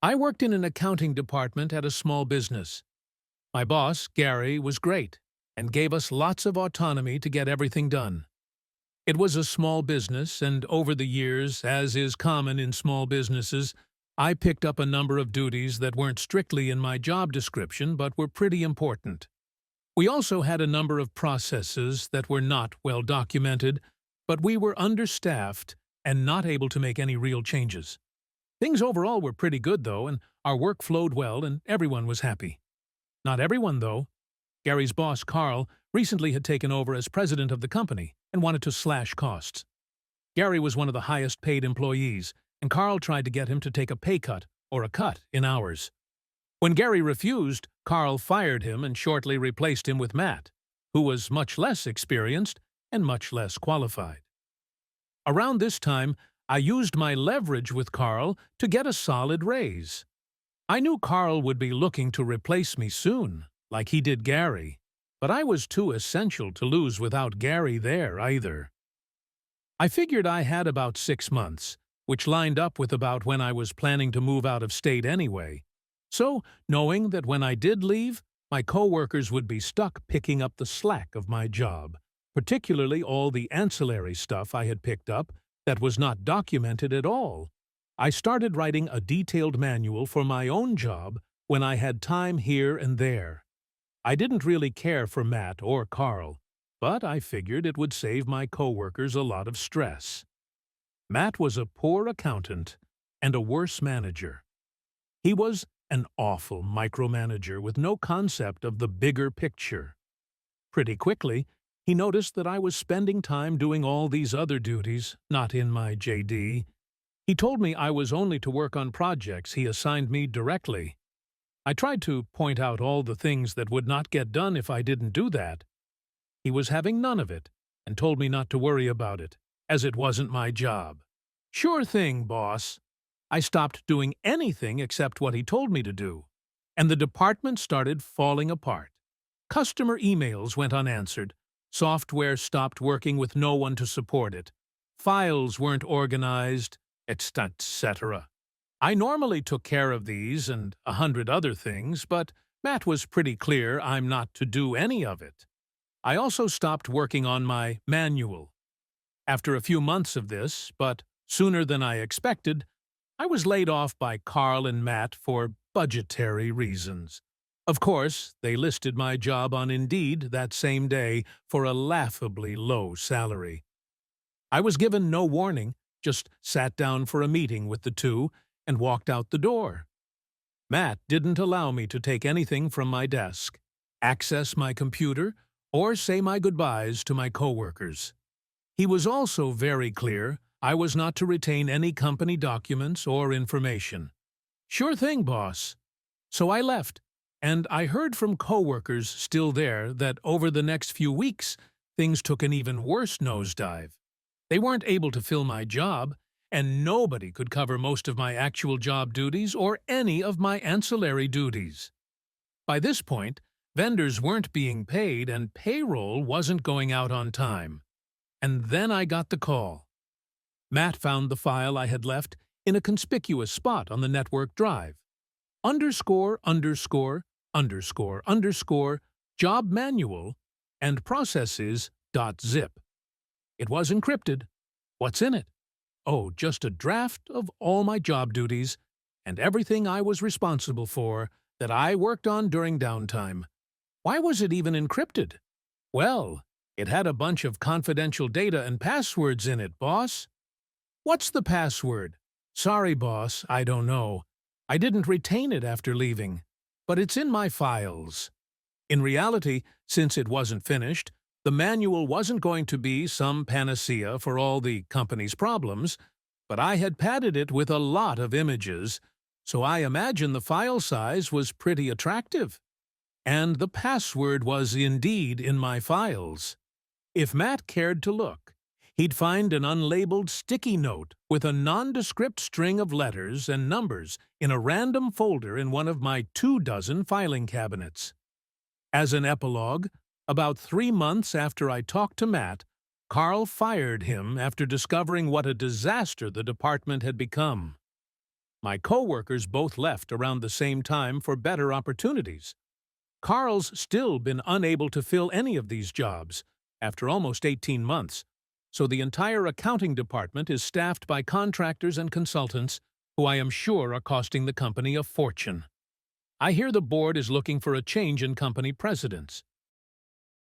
I worked in an accounting department at a small business. My boss, Gary, was great and gave us lots of autonomy to get everything done. It was a small business, and over the years, as is common in small businesses, I picked up a number of duties that weren't strictly in my job description but were pretty important. We also had a number of processes that were not well documented, but we were understaffed and not able to make any real changes. Things overall were pretty good, though, and our work flowed well and everyone was happy. Not everyone, though. Gary's boss, Carl, recently had taken over as president of the company and wanted to slash costs. Gary was one of the highest-paid employees, and Carl tried to get him to take a pay cut or a cut in hours. When Gary refused, Carl fired him and shortly replaced him with Matt, who was much less experienced and much less qualified. Around this time, I used my leverage with Carl to get a solid raise. I knew Carl would be looking to replace me soon, like he did Gary, but I was too essential to lose without Gary there either. I figured I had about 6 months, which lined up with about when I was planning to move out of state anyway. So, knowing that when I did leave, my coworkers would be stuck picking up the slack of my job, particularly all the ancillary stuff I had picked up that was not documented at all. I started writing a detailed manual for my own job when I had time here and there. I didn't really care for Matt or Carl, but I figured it would save my coworkers a lot of stress. Matt was a poor accountant and a worse manager. He was an awful micromanager with no concept of the bigger picture. Pretty quickly, he noticed that I was spending time doing all these other duties, not in my JD. He told me I was only to work on projects he assigned me directly. I tried to point out all the things that would not get done if I didn't do that. He was having none of it and told me not to worry about it, as it wasn't my job. Sure thing, boss. I stopped doing anything except what he told me to do, and the department started falling apart. Customer emails went unanswered. Software stopped working with no one to support it. Files weren't organized, etc. I normally took care of these and 100 other things, but Matt was pretty clear I'm not to do any of it. I also stopped working on my manual. After a few months of this, but sooner than I expected, I was laid off by Carl and Matt for budgetary reasons. Of course, they listed my job on Indeed that same day for a laughably low salary. I was given no warning, just sat down for a meeting with the two and walked out the door. Matt didn't allow me to take anything from my desk, access my computer, or say my goodbyes to my coworkers. He was also very clear I was not to retain any company documents or information. Sure thing, boss. So I left, and I heard from coworkers still there that over the next few weeks, things took an even worse nosedive. They weren't able to fill my job, and nobody could cover most of my actual job duties or any of my ancillary duties. By this point, vendors weren't being paid and payroll wasn't going out on time. And then I got the call. Matt found the file I had left in a conspicuous spot on the network drive. _____, job manual, and processes.zip. It was encrypted. What's in it? Oh, just a draft of all my job duties and everything I was responsible for that I worked on during downtime. Why was it even encrypted? Well, it had a bunch of confidential data and passwords in it, boss. What's the password? Sorry, boss, I don't know. I didn't retain it after leaving, but it's in my files. In reality, since it wasn't finished, the manual wasn't going to be some panacea for all the company's problems, but I had padded it with a lot of images, so I imagine the file size was pretty attractive. And the password was indeed in my files. If Matt cared to look, he'd find an unlabeled sticky note with a nondescript string of letters and numbers in a random folder in one of my 24 filing cabinets. As an epilogue, about 3 months after I talked to Matt, Carl fired him after discovering what a disaster the department had become. My coworkers both left around the same time for better opportunities. Carl's still been unable to fill any of these jobs after almost 18 months, so the entire accounting department is staffed by contractors and consultants who I am sure are costing the company a fortune. I hear the board is looking for a change in company presidents.